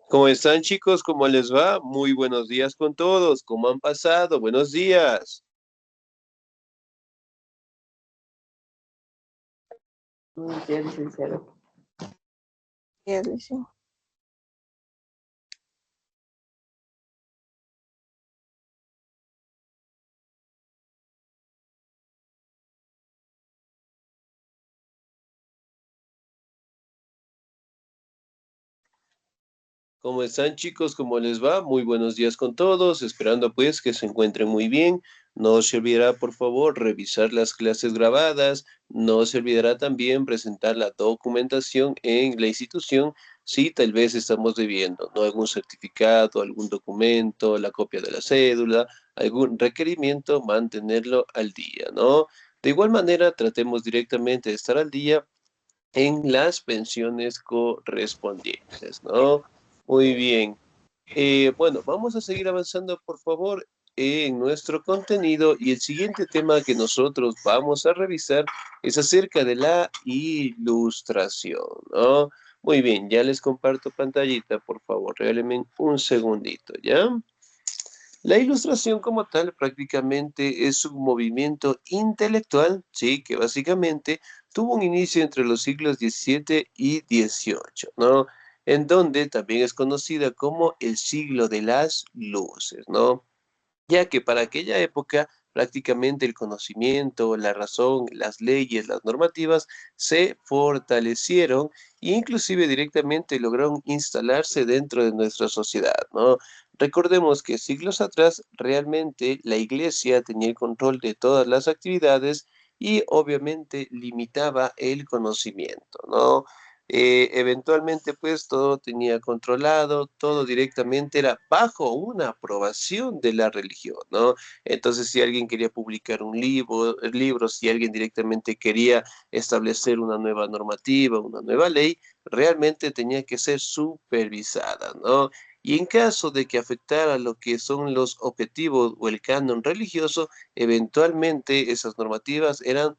¿Cómo están, chicos? ¿Cómo les va? Muy buenos días con todos. ¿Cómo han pasado? Buenos días. Buenos días, licenciado. Días, licenciado. ¿Cómo están, chicos? ¿Cómo les va? Muy buenos días con todos. Esperando pues que se encuentren muy bien. No se olvidará, por favor, revisar las clases grabadas. No se olvidará también presentar la documentación en la institución si tal vez estamos debiendo, ¿no? Algún certificado, algún documento, la copia de la cédula, algún requerimiento, mantenerlo al día, ¿no? De igual manera, tratemos directamente de estar al día en las pensiones correspondientes, ¿no? Muy bien. Bueno, vamos a seguir avanzando, por favor, en nuestro contenido y el siguiente tema que nosotros vamos a revisar es acerca de la ilustración, ¿no? Muy bien, ya les comparto pantallita, por favor, regálenme un segundito, ¿ya? La ilustración como tal prácticamente es un movimiento intelectual, sí, que básicamente tuvo un inicio entre los siglos XVII y XVIII, ¿no? En donde también es conocida como el siglo de las luces, ¿no? Ya que para aquella época prácticamente el conocimiento, la razón, las leyes, las normativas se fortalecieron e inclusive directamente lograron instalarse dentro de nuestra sociedad, ¿no? Recordemos que siglos atrás realmente la iglesia tenía el control de todas las actividades y obviamente limitaba el conocimiento, ¿no? Eventualmente pues todo tenía controlado, todo directamente era bajo una aprobación de la religión, ¿no? Entonces si alguien quería publicar un libro, si alguien directamente quería establecer una nueva normativa, una nueva ley, realmente tenía que ser supervisada, ¿no? Y en caso de que afectara lo que son los objetivos o el canon religioso, eventualmente esas normativas eran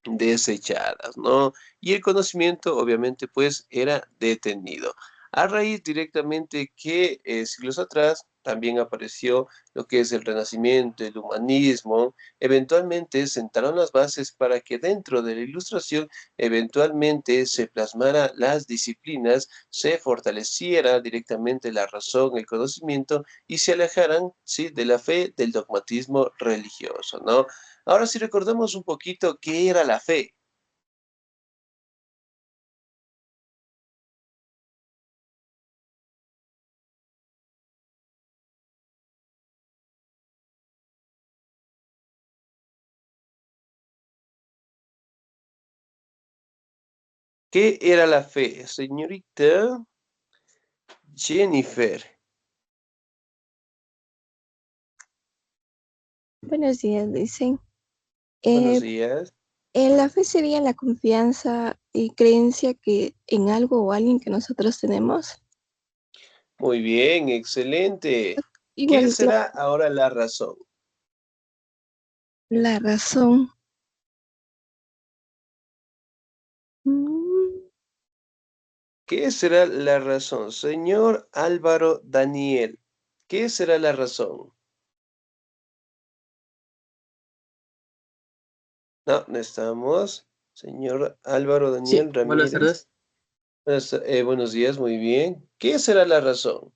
desechadas, ¿no? Y el conocimiento, obviamente, pues era detenido. A raíz directamente que siglos atrás también apareció lo que es el Renacimiento, el humanismo, eventualmente sentaron las bases para que dentro de la ilustración eventualmente se plasmara las disciplinas, se fortaleciera directamente la razón, el conocimiento y se alejaran, sí, de la fe, del dogmatismo religioso, ¿no? Ahora si recordamos un poquito qué era la fe. ¿Qué era la fe, señorita Jennifer? Buenos días, dicen. Buenos Eh, días. la fe sería la confianza y creencia que en algo o alguien que nosotros tenemos. Muy bien, excelente. ¿Qué Igual, será ahora la razón? la razón. Mm, ¿Qué será la razón? Señor Álvaro Daniel, ¿qué será la razón? No, no estamos. Señor Álvaro Sí, Daniel buenas Ramírez. tardes. Buenos días, muy bien. ¿Qué será la razón?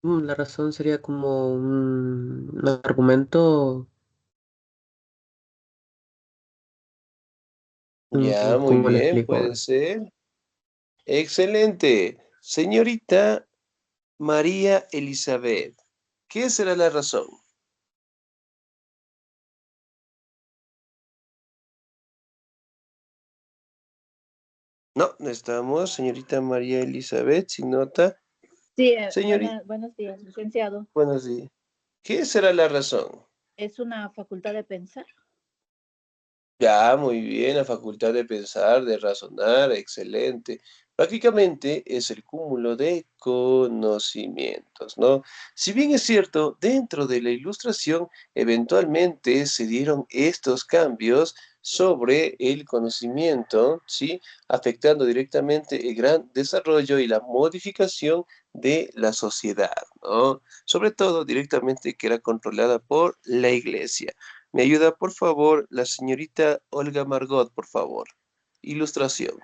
La razón sería como un argumento, Ya, muy ¿cómo le bien, explico? puede ser. Excelente. Señorita María Elizabeth, ¿qué será la razón? No, no estamos, señorita María Elizabeth, sin nota. Sí, Señorita, buenos días, licenciado. buenos días. ¿Qué será la razón? ¿Es una facultad de pensar? Ya, muy bien, la facultad de pensar, de razonar, excelente. Prácticamente es el cúmulo de conocimientos, ¿no? Si bien es cierto, dentro de la ilustración eventualmente se dieron estos cambios, sobre el conocimiento, ¿sí? Afectando directamente el gran desarrollo y la modificación de la sociedad, ¿no? Sobre todo directamente que era controlada por la iglesia. Me ayuda, por favor, la señorita Olga Margot, por favor. Ilustración.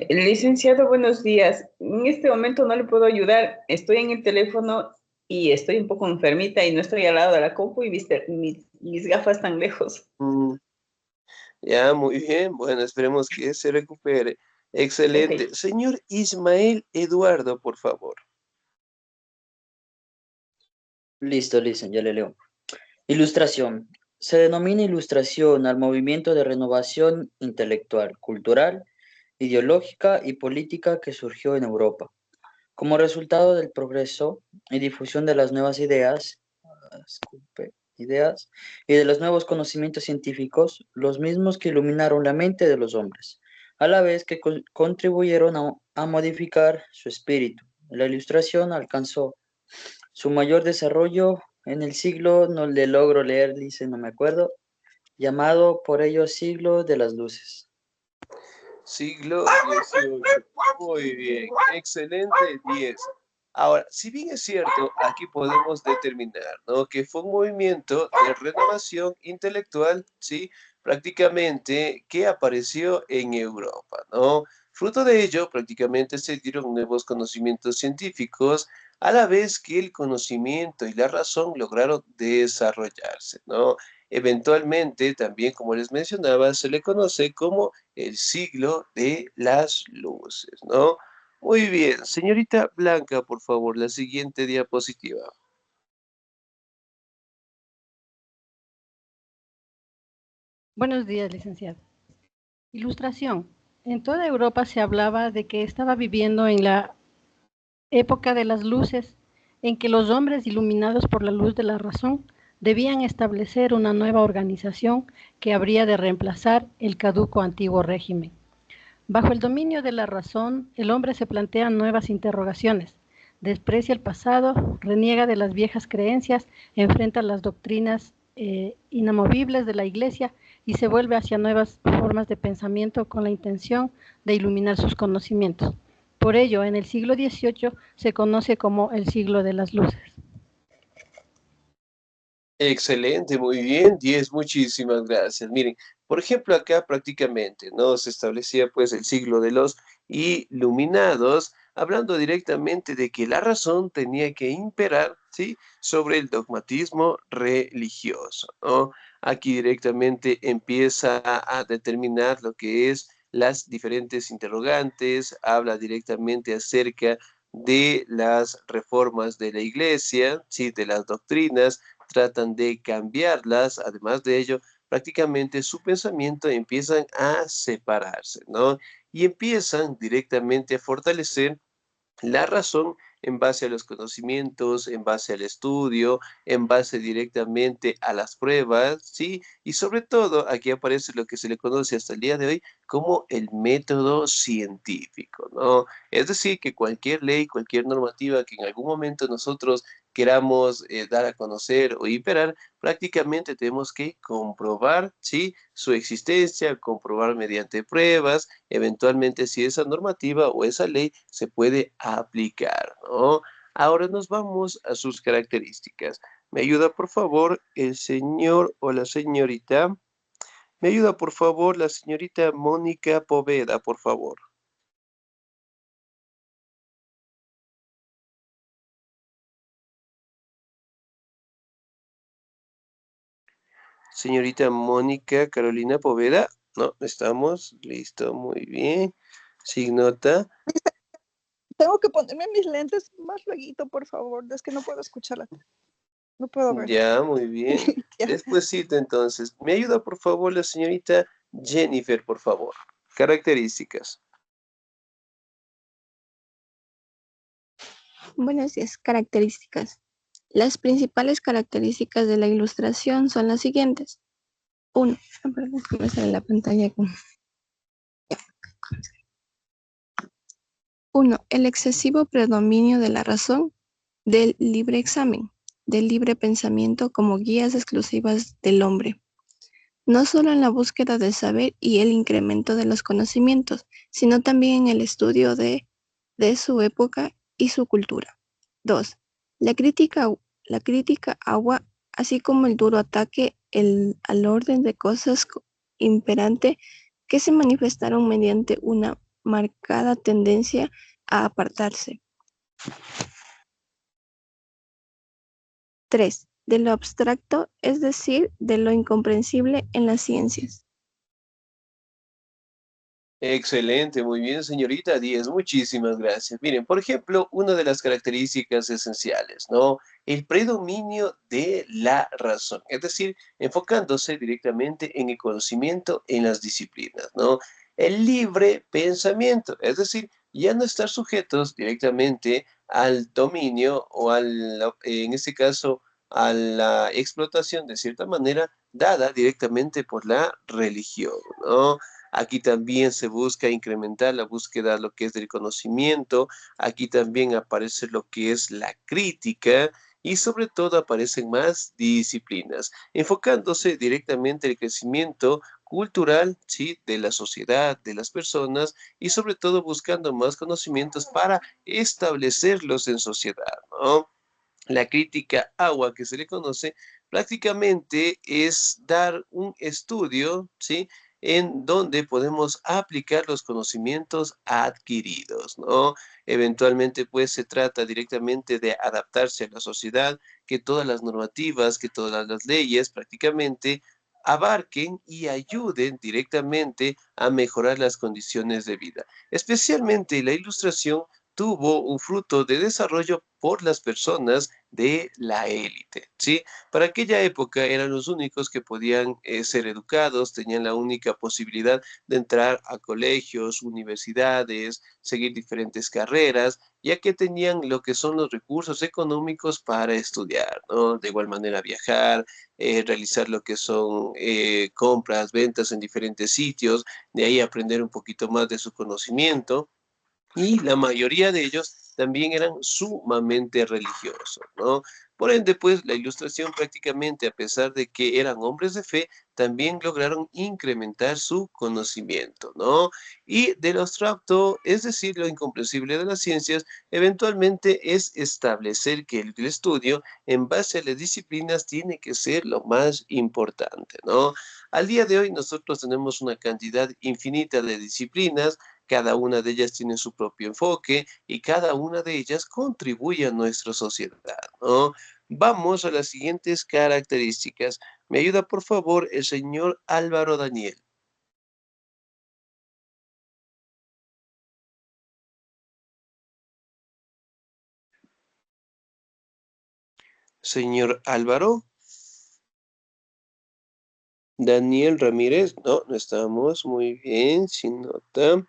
Licenciado, buenos días. En este momento no le puedo ayudar. Estoy en el teléfono y estoy un poco enfermita y no estoy al lado de la compu y mis gafas están lejos. Ya, muy bien. Bueno, esperemos que se recupere. Excelente. Ok. Señor Ismael Eduardo, por favor. Listo, ya le leo. Ilustración. Se denomina ilustración al movimiento de renovación intelectual, cultural, ideológica y política que surgió en Europa. Como resultado del progreso y difusión de las nuevas ideas y de los nuevos conocimientos científicos, los mismos que iluminaron la mente de los hombres, a la vez que contribuyeron a modificar su espíritu. La ilustración alcanzó su mayor desarrollo en el siglo, no le logro leer, dice, no me acuerdo, llamado por ello siglo de las luces. Siglo XVIII. Muy bien. Excelente, 10. Ahora, si bien es cierto, aquí podemos determinar, ¿no?, que fue un movimiento de renovación intelectual, ¿sí?, prácticamente que apareció en Europa, ¿no? Fruto de ello, prácticamente se dieron nuevos conocimientos científicos, a la vez que el conocimiento y la razón lograron desarrollarse, ¿no? Eventualmente, también, como les mencionaba, se le conoce como el siglo de las luces, ¿no? Muy bien, señorita Blanca, por favor, la siguiente diapositiva. Buenos días, licenciado. Ilustración. En toda Europa se hablaba de que estaba viviendo en la época de las luces, en que los hombres iluminados por la luz de la razón debían establecer una nueva organización que habría de reemplazar el caduco antiguo régimen. Bajo el dominio de la razón, el hombre se plantea nuevas interrogaciones, desprecia el pasado, reniega de las viejas creencias, enfrenta las doctrinas inamovibles de la Iglesia y se vuelve hacia nuevas formas de pensamiento con la intención de iluminar sus conocimientos. Por ello, en el siglo XVIII se conoce como el siglo de las luces. Excelente, muy bien, 10, muchísimas gracias. Miren, por ejemplo, acá prácticamente, ¿no?, se establecía pues el siglo de los iluminados, hablando directamente de que la razón tenía que imperar, ¿sí?, sobre el dogmatismo religioso, ¿no? Aquí directamente empieza a determinar lo que es las diferentes interrogantes, habla directamente acerca de las reformas de la iglesia, ¿sí?, de las doctrinas, tratan de cambiarlas. Además de ello, prácticamente su pensamiento empiezan a separarse, ¿no? Y empiezan directamente a fortalecer la razón en base a los conocimientos, en base al estudio, en base directamente a las pruebas, ¿sí? Y sobre todo, aquí aparece lo que se le conoce hasta el día de hoy como el método científico, ¿no? Es decir, que cualquier ley, cualquier normativa que en algún momento nosotros queramos dar a conocer o imperar, prácticamente tenemos que comprobar, ¿sí?, su existencia, comprobar mediante pruebas, eventualmente si esa normativa o esa ley se puede aplicar, ¿no? Ahora nos vamos a sus características. ¿Me ayuda, por favor, el señor o la señorita? ¿Me ayuda, por favor, la señorita Mónica Poveda, por favor? Señorita Mónica Carolina Poveda. No, estamos. Listo, muy bien. Signota. Tengo que ponerme mis lentes más luego, por favor. Es que no puedo escucharla. No puedo ver. Ya, muy bien. Ya. Despuésito, entonces. ¿Me ayuda, por favor, la señorita Jennifer, por favor? Características. Buenos días, características. Las principales características de la ilustración son las siguientes. 1. Perdón, que me sale la pantalla. 1. El excesivo predominio de la razón del libre examen. del libre pensamiento como guías exclusivas del hombre, no solo en la búsqueda del saber y el incremento de los conocimientos, sino también en el estudio de su época y su cultura. 2. La crítica agua, así como el duro ataque al orden de cosas imperante que se manifestaron mediante una marcada tendencia a apartarse. 3. De lo abstracto, es decir, de lo incomprensible en las ciencias. Excelente, muy bien, señorita Díez, muchísimas gracias. Miren, por ejemplo, una de las características esenciales, ¿no? El predominio de la razón, es decir, enfocándose directamente en el conocimiento en las disciplinas, ¿no? El libre pensamiento, es decir, ya no estar sujetos directamente al dominio o en este caso, a la explotación de cierta manera dada directamente por la religión, ¿no? Aquí también se busca incrementar la búsqueda lo que es del conocimiento. Aquí también aparece lo que es la crítica y sobre todo aparecen más disciplinas, enfocándose directamente en el crecimiento cultural, ¿sí? De la sociedad, de las personas y sobre todo buscando más conocimientos para establecerlos en sociedad, ¿no? La crítica agua que se le conoce prácticamente es dar un estudio, ¿sí? En donde podemos aplicar los conocimientos adquiridos, ¿no? Eventualmente, pues, se trata directamente de adaptarse a la sociedad, que todas las normativas, que todas las leyes prácticamente abarquen y ayuden directamente a mejorar las condiciones de vida. Especialmente la ilustración tuvo un fruto de desarrollo por las personas de la élite, ¿sí? Para aquella época eran los únicos que podían ser educados, tenían la única posibilidad de entrar a colegios, universidades, seguir diferentes carreras, ya que tenían lo que son los recursos económicos para estudiar, ¿no? De igual manera viajar, realizar lo que son compras, ventas en diferentes sitios, de ahí aprender un poquito más de su conocimiento y la mayoría de ellos también eran sumamente religiosos, ¿no? Por ende, pues, la ilustración prácticamente, a pesar de que eran hombres de fe, también lograron incrementar su conocimiento, ¿no? Y del abstracto, es decir, lo incomprensible de las ciencias, eventualmente es establecer que el estudio, en base a las disciplinas, tiene que ser lo más importante, ¿no? Al día de hoy, nosotros tenemos una cantidad infinita de disciplinas, cada una de ellas tiene su propio enfoque y cada una de ellas contribuye a nuestra sociedad, ¿no? Vamos a las siguientes características. ¿Me ayuda, por favor, el señor Álvaro Daniel? Señor Álvaro. Daniel Ramírez. No, no estamos. Muy bien, sin nota.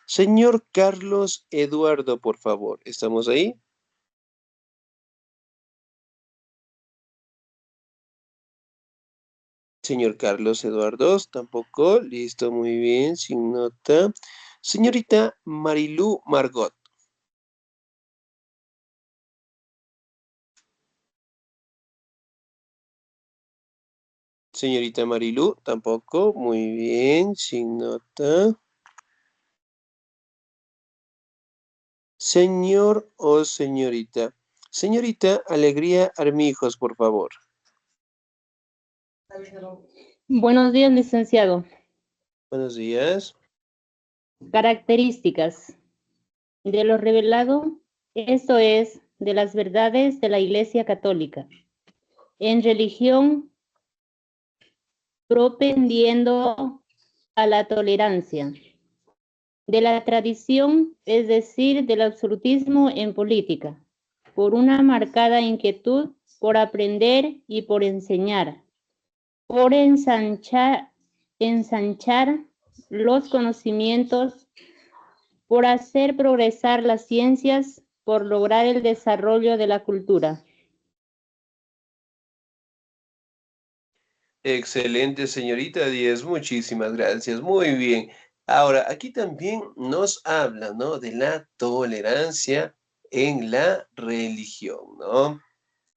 Señor Carlos Eduardo, por favor. ¿Estamos ahí? Señor Carlos Eduardo, tampoco. Listo, muy bien, sin nota. Señorita Marilú Margot. Señorita Marilú, tampoco. Muy bien, sin nota. Señor o señorita. Señorita Alegría Armijos, por favor. Buenos días, licenciado. Buenos días. Características de lo revelado, esto es, de las verdades de la Iglesia Católica. En religión, propendiendo a la tolerancia. De la tradición, es decir, del absolutismo en política, por una marcada inquietud por aprender y por enseñar, por ensanchar los conocimientos, por hacer progresar las ciencias, por lograr el desarrollo de la cultura. Excelente, señorita Díez. Muchísimas gracias. Muy bien. Ahora, aquí también nos habla, ¿no? De la tolerancia en la religión, ¿no?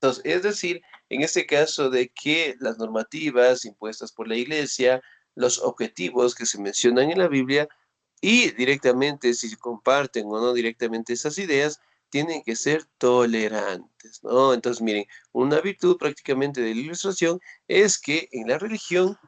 Entonces, es decir, en este caso de que las normativas impuestas por la Iglesia, los objetivos que se mencionan en la Biblia y directamente si se comparten o no directamente esas ideas, tienen que ser tolerantes, ¿no? Entonces, miren, una virtud prácticamente de la ilustración es que en la religión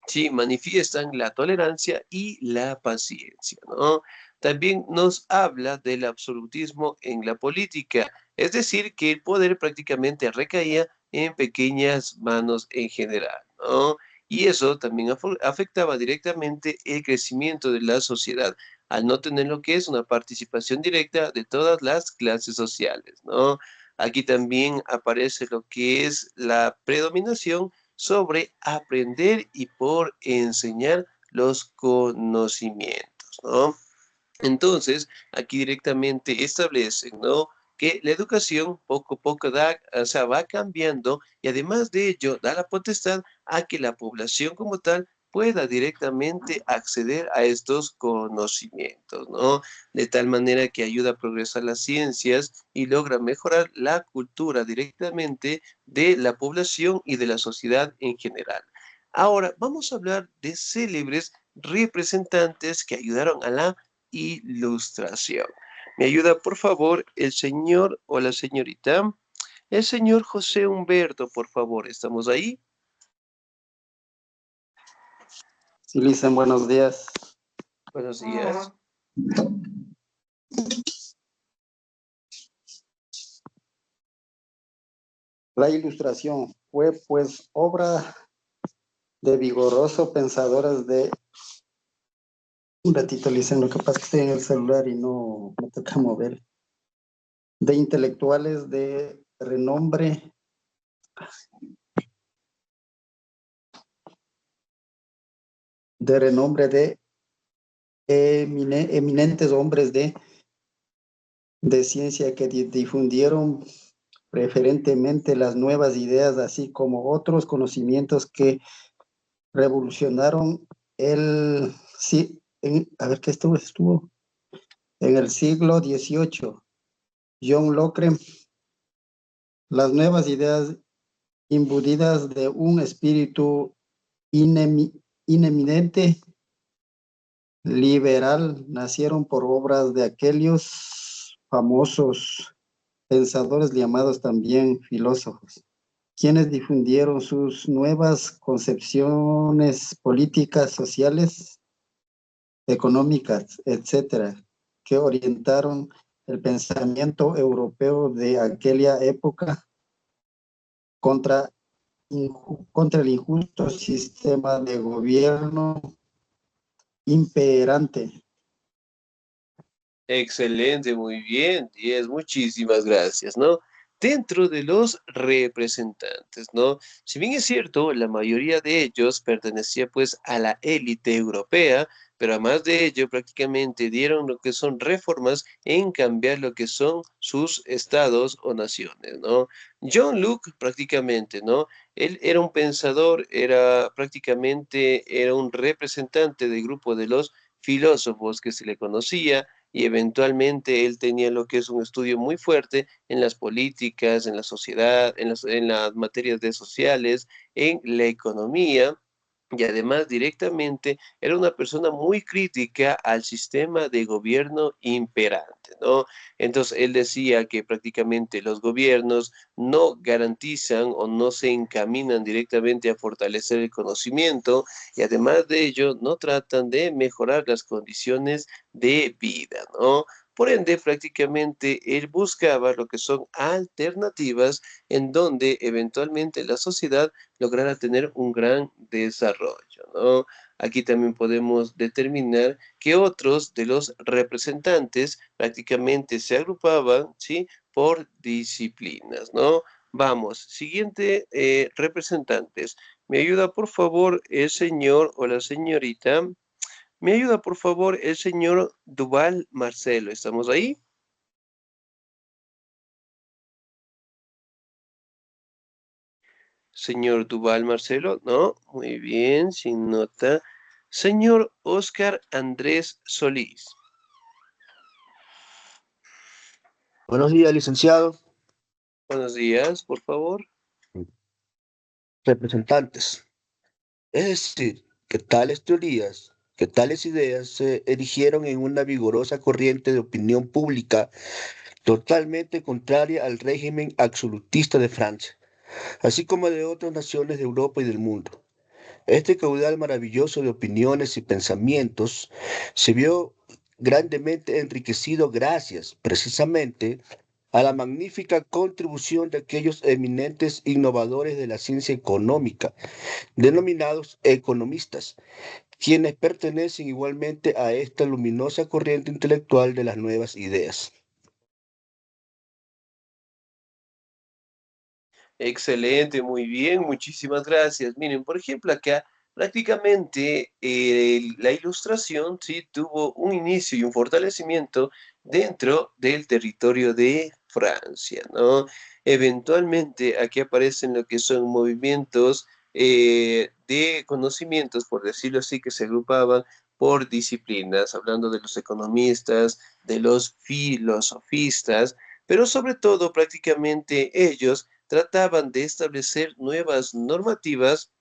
sí manifiestan la tolerancia y la paciencia, ¿no? También nos habla del absolutismo en la política, es decir, que el poder prácticamente recaía en pequeñas manos en general, ¿no? Y eso también afectaba directamente el crecimiento de la sociedad, al no tener lo que es una participación directa de todas las clases sociales, ¿no? Aquí también aparece lo que es la predominación sobre aprender y por enseñar los conocimientos, ¿no? Entonces, aquí directamente establecen, ¿no? Que la educación poco a poco da, o sea, va cambiando y además de ello da la potestad a que la población como tal pueda directamente acceder a estos conocimientos, ¿no? De tal manera que ayuda a progresar las ciencias y logra mejorar la cultura directamente de la población y de la sociedad en general. Ahora, vamos a hablar de célebres representantes que ayudaron a la ilustración. ¿Me ayuda, por favor, el señor o la señorita? El señor José Humberto, por favor, ¿estamos ahí? Sí, Lisa, buenos días. Buenos días. La ilustración fue pues obra de vigorosos pensadores de... Un ratito, Lisa, lo que pasa es que estoy en el celular y no me toca mover. De intelectuales renombre, de eminentes hombres de ciencia que difundieron preferentemente las nuevas ideas, así como otros conocimientos que revolucionaron a ver qué estuvo en el siglo XVIII. John Locke, las nuevas ideas imbuidas de un espíritu ineminente liberal nacieron por obras de aquellos famosos pensadores llamados también filósofos, quienes difundieron sus nuevas concepciones políticas, sociales, económicas, etcétera, que orientaron el pensamiento europeo de aquella época contra el injusto sistema de gobierno imperante. Excelente, muy bien, 10, muchísimas gracias, ¿no? Dentro de los representantes, ¿no? Si bien es cierto, la mayoría de ellos pertenecía pues a la élite europea, pero además de ello prácticamente dieron lo que son reformas en cambiar lo que son sus estados o naciones, ¿no? John Locke prácticamente, ¿no? Él era un pensador, era un representante del grupo de los filósofos que se le conocía y eventualmente él tenía lo que es un estudio muy fuerte en las políticas, en la sociedad, en las materias de sociales, en la economía. Y además directamente era una persona muy crítica al sistema de gobierno imperante, ¿no? Entonces él decía que prácticamente los gobiernos no garantizan o no se encaminan directamente a fortalecer el conocimiento y además de ello no tratan de mejorar las condiciones de vida, ¿no? Por ende, prácticamente él buscaba lo que son alternativas en donde eventualmente la sociedad lograra tener un gran desarrollo, ¿no? Aquí también podemos determinar que otros de los representantes prácticamente se agrupaban, ¿sí? Por disciplinas, ¿no? Vamos, siguiente representantes. ¿Me ayuda por favor el señor o la señorita? ¿Me ayuda, por favor, el señor Duval Marcelo? ¿Estamos ahí? Señor Duval Marcelo, no, muy bien, sin nota. Señor Oscar Andrés Solís. Buenos días, licenciado. Buenos días, por favor. Representantes. Es decir, que tales teorías, que tales ideas se erigieron en una vigorosa corriente de opinión pública totalmente contraria al régimen absolutista de Francia, así como de otras naciones de Europa y del mundo. Este caudal maravilloso de opiniones y pensamientos se vio grandemente enriquecido gracias, precisamente, a la magnífica contribución de aquellos eminentes innovadores de la ciencia económica, denominados economistas, quienes pertenecen igualmente a esta luminosa corriente intelectual de las nuevas ideas. Excelente, muy bien, muchísimas gracias. Miren, por ejemplo, acá prácticamente la ilustración sí tuvo un inicio y un fortalecimiento dentro del territorio de Francia, ¿no? Eventualmente aquí aparecen lo que son movimientos de conocimientos, por decirlo así, que se agrupaban por disciplinas, hablando de los economistas, de los filosofistas, pero sobre todo prácticamente ellos trataban de establecer nuevas normativas,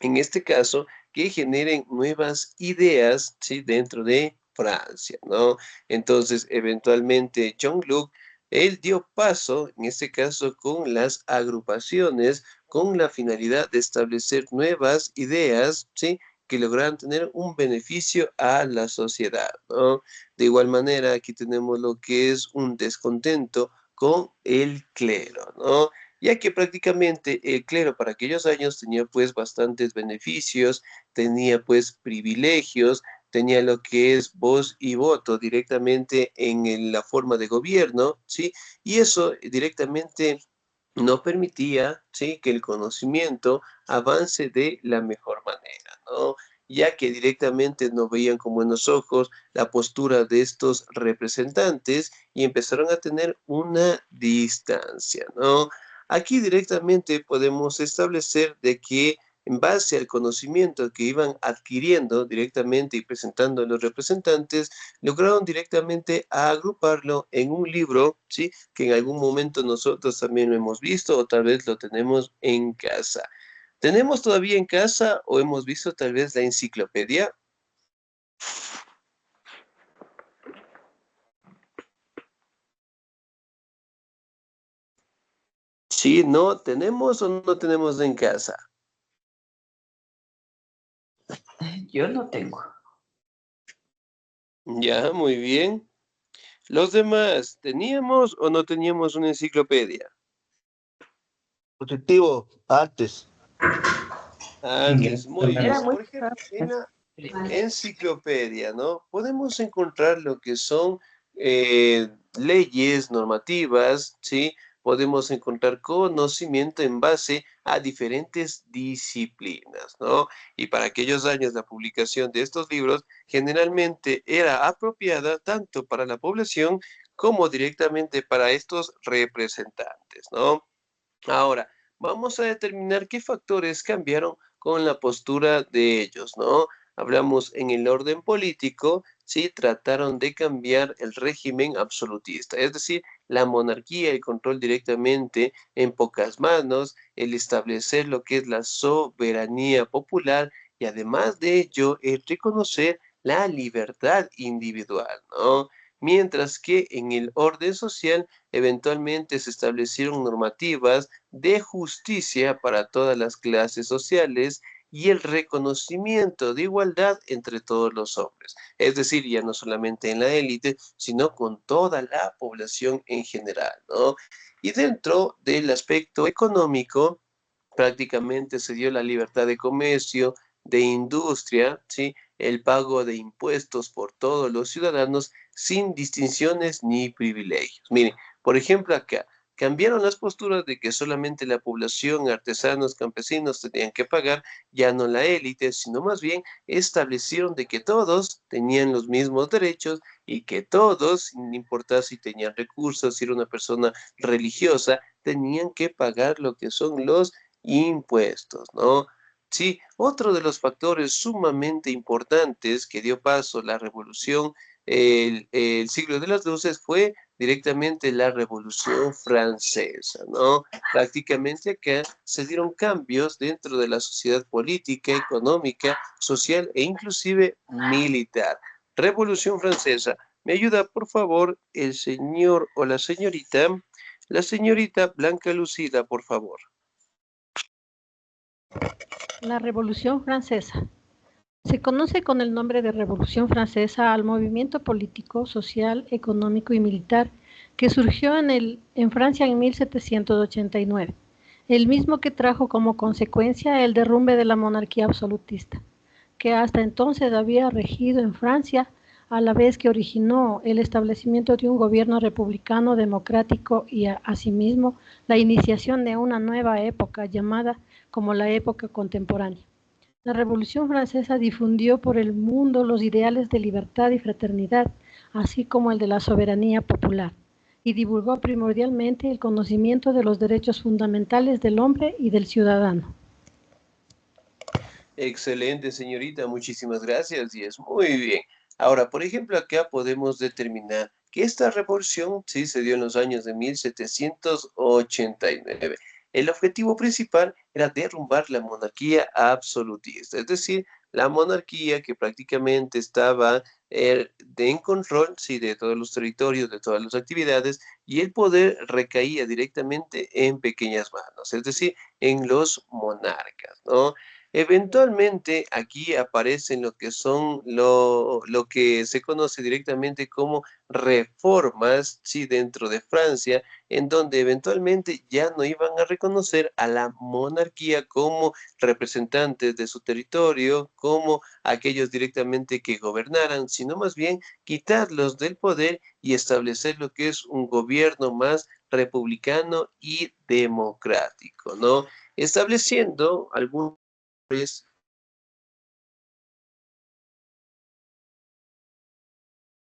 en este caso, que generen nuevas ideas, ¿sí? Dentro de Francia, ¿no? Entonces, eventualmente, Jean-Luc, él dio paso, en este caso, con las agrupaciones, con la finalidad de establecer nuevas ideas, ¿sí? Que lograran tener un beneficio a la sociedad, ¿no? De igual manera, aquí tenemos lo que es un descontento con el clero, ¿no? Ya que prácticamente el clero para aquellos años tenía pues bastantes beneficios, tenía pues privilegios, tenía lo que es voz y voto directamente en la forma de gobierno, ¿sí? Y eso directamente no permitía, ¿sí? Que el conocimiento avance de la mejor manera, ¿no? Ya que directamente no veían con buenos ojos la postura de estos representantes y empezaron a tener una distancia, ¿no? Aquí directamente podemos establecer de que en base al conocimiento que iban adquiriendo directamente y presentando a los representantes, lograron directamente agruparlo en un libro, ¿sí? Que en algún momento nosotros también lo hemos visto o tal vez lo tenemos en casa. ¿Tenemos todavía en casa o hemos visto tal vez la enciclopedia? Sí, no, ¿tenemos o no tenemos en casa? Yo no tengo. Ya, muy bien. Los demás, ¿teníamos o no teníamos una enciclopedia? Positivo, antes. Antes, muy Era bien. muy Por ejemplo, en la enciclopedia, ¿no? Podemos encontrar lo que son leyes, normativas, ¿sí? Podemos encontrar conocimiento en base a diferentes disciplinas, ¿no? Y para aquellos años la publicación de estos libros generalmente era apropiada tanto para la población como directamente para estos representantes, ¿no? Ahora, vamos a determinar qué factores cambiaron con la postura de ellos, ¿no? Hablamos en el orden político, sí, trataron de cambiar el régimen absolutista, es decir, la monarquía, el control directamente en pocas manos, el establecer lo que es la soberanía popular y además de ello, el reconocer la libertad individual, ¿no? Mientras que en el orden social eventualmente se establecieron normativas de justicia para todas las clases sociales y el reconocimiento de igualdad entre todos los hombres. Es decir, ya no solamente en la élite, sino con toda la población en general, ¿no? Y dentro del aspecto económico, prácticamente se dio la libertad de comercio, de industria, ¿sí? El pago de impuestos por todos los ciudadanos sin distinciones ni privilegios. Miren, por ejemplo, acá cambiaron las posturas de que solamente la población, artesanos, campesinos tenían que pagar, ya no la élite, sino más bien establecieron de que todos tenían los mismos derechos y que todos, sin importar si tenían recursos, si era una persona religiosa, tenían que pagar lo que son los impuestos, ¿no? Sí, otro de los factores sumamente importantes que dio paso a la revolución, el siglo de las luces, fue directamente la Revolución Francesa, ¿no? Prácticamente acá se dieron cambios dentro de la sociedad política, económica, social e inclusive militar. Revolución Francesa. ¿Me ayuda, por favor, el señor o la señorita? La señorita Blanca Lucida, por favor. La Revolución Francesa. Se conoce con el nombre de Revolución Francesa al movimiento político, social, económico y militar que surgió en Francia en 1789, el mismo que trajo como consecuencia el derrumbe de la monarquía absolutista, que hasta entonces había regido en Francia, a la vez que originó el establecimiento de un gobierno republicano democrático y asimismo la iniciación de una nueva época llamada como la época contemporánea. La Revolución Francesa difundió por el mundo los ideales de libertad y fraternidad, así como el de la soberanía popular, y divulgó primordialmente el conocimiento de los derechos fundamentales del hombre y del ciudadano. Excelente, señorita, muchísimas gracias y es muy bien. Ahora, por ejemplo, acá podemos determinar que esta revolución sí se dio en los años de 1789. El objetivo principal era derrumbar la monarquía absolutista, es decir, la monarquía que prácticamente estaba en control, sí, de todos los territorios, de todas las actividades, y el poder recaía directamente en pequeñas manos, es decir, en los monarcas, ¿no? Eventualmente aquí aparecen lo que son lo que se conoce directamente como reformas, sí, dentro de Francia, en donde eventualmente ya no iban a reconocer a la monarquía como representantes de su territorio, como aquellos directamente que gobernaran, sino más bien quitarlos del poder y establecer lo que es un gobierno más republicano y democrático, ¿no? Estableciendo algunos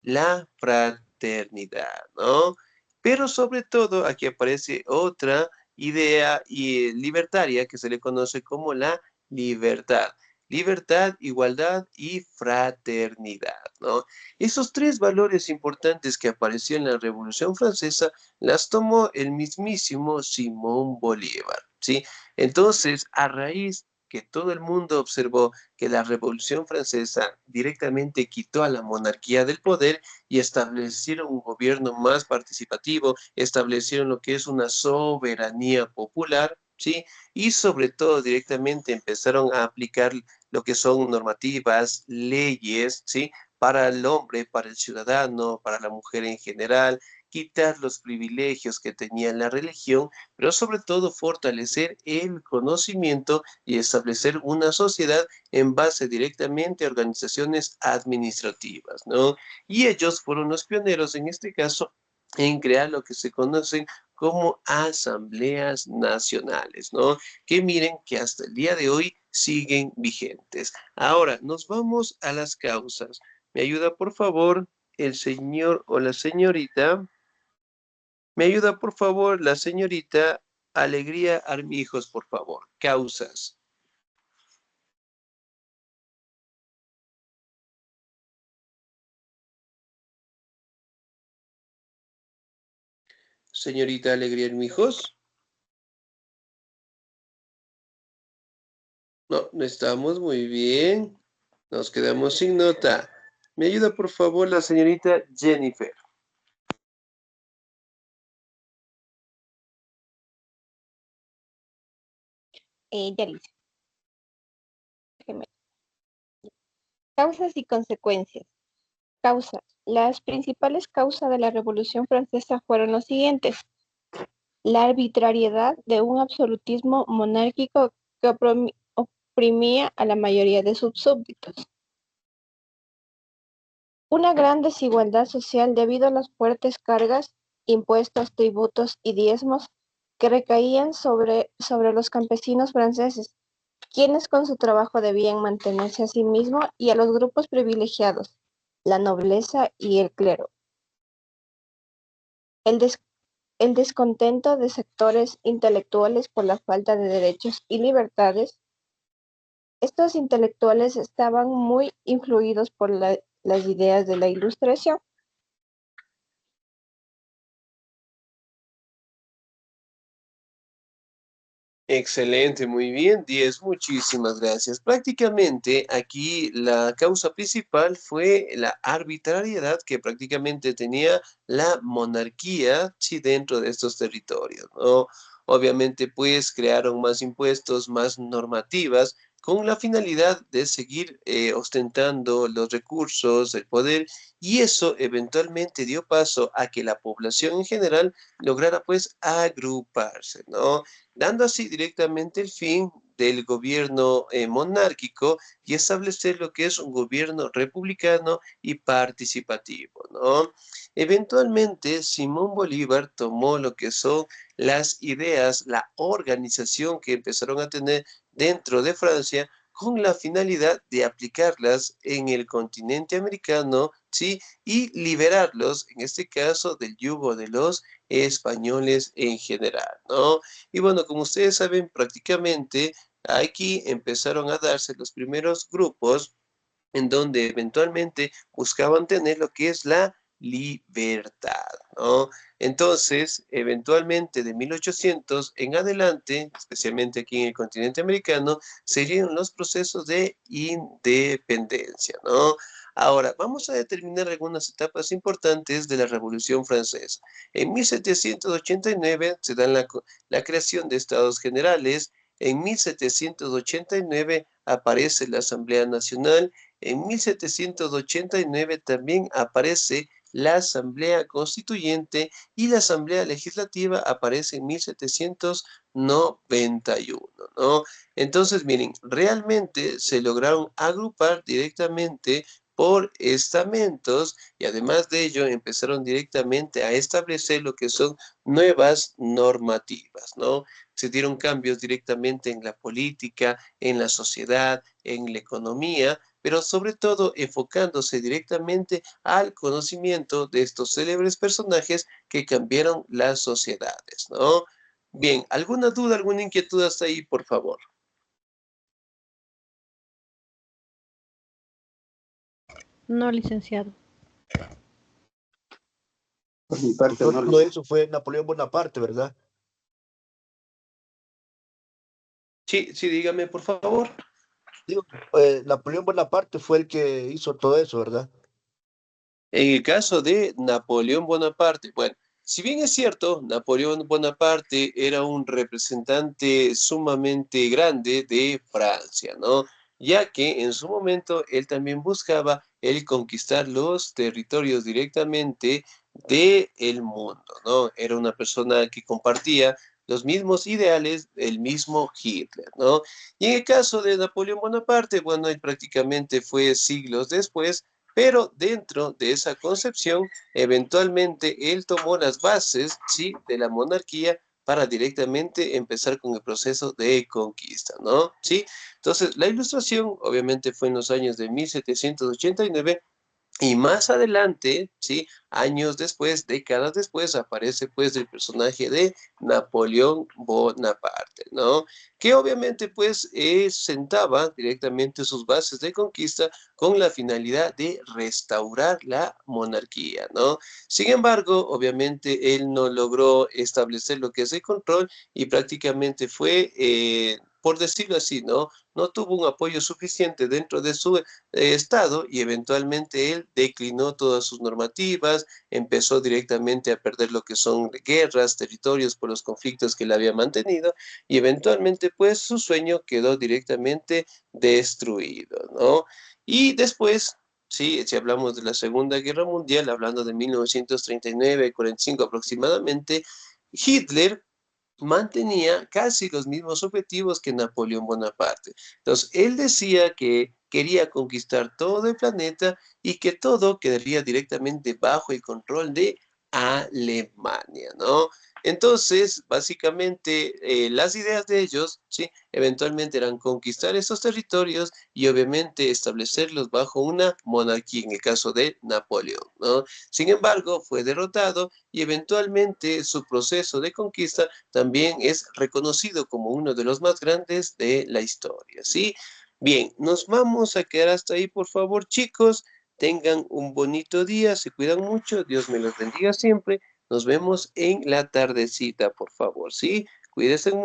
la fraternidad, ¿no? Pero sobre todo aquí aparece otra idea libertaria que se le conoce como la libertad. Libertad, igualdad y fraternidad, ¿no? Esos tres valores importantes que apareció en la Revolución Francesa las tomó el mismísimo Simón Bolívar, ¿sí? Entonces, a raíz que todo el mundo observó que la Revolución Francesa directamente quitó a la monarquía del poder y establecieron un gobierno más participativo, establecieron lo que es una soberanía popular, ¿sí? Y sobre todo directamente empezaron a aplicar lo que son normativas, leyes, ¿sí? Para el hombre, para el ciudadano, para la mujer en general, quitar los privilegios que tenía la religión, pero sobre todo fortalecer el conocimiento y establecer una sociedad en base directamente a organizaciones administrativas, ¿no? Y ellos fueron los pioneros en este caso en crear lo que se conocen como asambleas nacionales, ¿no? Que miren que hasta el día de hoy siguen vigentes. Ahora, nos vamos a las causas. ¿Me ayuda, por favor, el señor o la señorita? ¿Me ayuda, por favor, la señorita Alegría Armijos, por favor? Causas. Señorita Alegría Armijos. No, no estamos muy bien. Nos quedamos sin nota. ¿Me ayuda, por favor, la señorita Jennifer? Ya dice. Causas y consecuencias. Causa. Las principales causas de la Revolución Francesa fueron los siguientes. La arbitrariedad de un absolutismo monárquico que oprimía a la mayoría de sus súbditos. Una gran desigualdad social debido a las fuertes cargas, impuestos, tributos y diezmos que recaían sobre los campesinos franceses, quienes con su trabajo debían mantenerse a sí mismos y a los grupos privilegiados, la nobleza y el clero. El descontento de sectores intelectuales por la falta de derechos y libertades. Estos intelectuales estaban muy influidos por las ideas de la Ilustración. Excelente, muy bien, 10, muchísimas gracias. Prácticamente aquí la causa principal fue la arbitrariedad que prácticamente tenía la monarquía, sí, dentro de estos territorios, ¿no? Obviamente, pues, crearon más impuestos, más normativas, con la finalidad de seguir ostentando los recursos, el poder, y eso eventualmente dio paso a que la población en general lograra, pues, agruparse, ¿no? Dando así directamente el fin del gobierno monárquico y establecer lo que es un gobierno republicano y participativo, ¿no? Eventualmente, Simón Bolívar tomó lo que son las ideas, la organización que empezaron a tener dentro de Francia con la finalidad de aplicarlas en el continente americano, ¿sí? Y liberarlos, en este caso, del yugo de los españoles en general, ¿no? Y bueno, como ustedes saben, prácticamente aquí empezaron a darse los primeros grupos en donde eventualmente buscaban tener lo que es la libertad, ¿no? Entonces, eventualmente de 1800 en adelante, especialmente aquí en el continente americano, serían los procesos de independencia, ¿no? Ahora, vamos a determinar algunas etapas importantes de la Revolución Francesa. En 1789 se da la creación de Estados Generales. En 1789 aparece la Asamblea Nacional. En 1789 también aparece la Asamblea Constituyente y la Asamblea Legislativa aparece en 1791, ¿no? Entonces, miren, realmente se lograron agrupar directamente por estamentos y además de ello empezaron directamente a establecer lo que son nuevas normativas, ¿no? Se dieron cambios directamente en la política, en la sociedad, en la economía, pero sobre todo enfocándose directamente al conocimiento de estos célebres personajes que cambiaron las sociedades, ¿no? Bien, ¿alguna duda, alguna inquietud hasta ahí, por favor? No, licenciado. Por mi parte, Por no. ejemplo, eso fue Napoleón Bonaparte, ¿verdad? Sí, sí, dígame, por favor. Digo, Napoleón Bonaparte fue el que hizo todo eso, ¿verdad? En el caso de Napoleón Bonaparte, bueno, si bien es cierto, Napoleón Bonaparte era un representante sumamente grande de Francia, ¿no? Ya que en su momento él también buscaba el conquistar los territorios directamente del mundo, ¿no? Era una persona que compartía los mismos ideales del mismo Hitler, ¿no? Y en el caso de Napoleón Bonaparte, bueno, él prácticamente fue siglos después, pero dentro de esa concepción, eventualmente él tomó las bases, ¿sí?, de la monarquía para directamente empezar con el proceso de conquista, ¿no? ¿Sí? Entonces, la ilustración obviamente fue en los años de 1789 y más adelante, ¿sí? Años después, décadas después, aparece pues el personaje de Napoleón Bonaparte, ¿no? Que obviamente pues sentaba directamente sus bases de conquista con la finalidad de restaurar la monarquía, ¿no? Sin embargo, obviamente él no logró establecer lo que es el control y prácticamente fue, por decirlo así, ¿no? No tuvo un apoyo suficiente dentro de su Estado y eventualmente él declinó todas sus normativas, empezó directamente a perder lo que son guerras, territorios por los conflictos que él había mantenido y eventualmente pues su sueño quedó directamente destruido, ¿no? Y después, sí, si hablamos de la Segunda Guerra Mundial, hablando de 1939-45 aproximadamente, Hitler mantenía casi los mismos objetivos que Napoleón Bonaparte. Entonces, él decía que quería conquistar todo el planeta y que todo quedaría directamente bajo el control de Alemania, ¿no? Entonces, básicamente, las ideas de ellos, ¿sí?, eventualmente eran conquistar esos territorios y obviamente establecerlos bajo una monarquía, en el caso de Napoleón, ¿no? Sin embargo, fue derrotado y eventualmente su proceso de conquista también es reconocido como uno de los más grandes de la historia, ¿sí? Bien, nos vamos a quedar hasta ahí, por favor, chicos. Tengan un bonito día, se cuidan mucho, Dios me los bendiga siempre. Nos vemos en la tardecita, por favor, ¿sí? Cuídense mucho.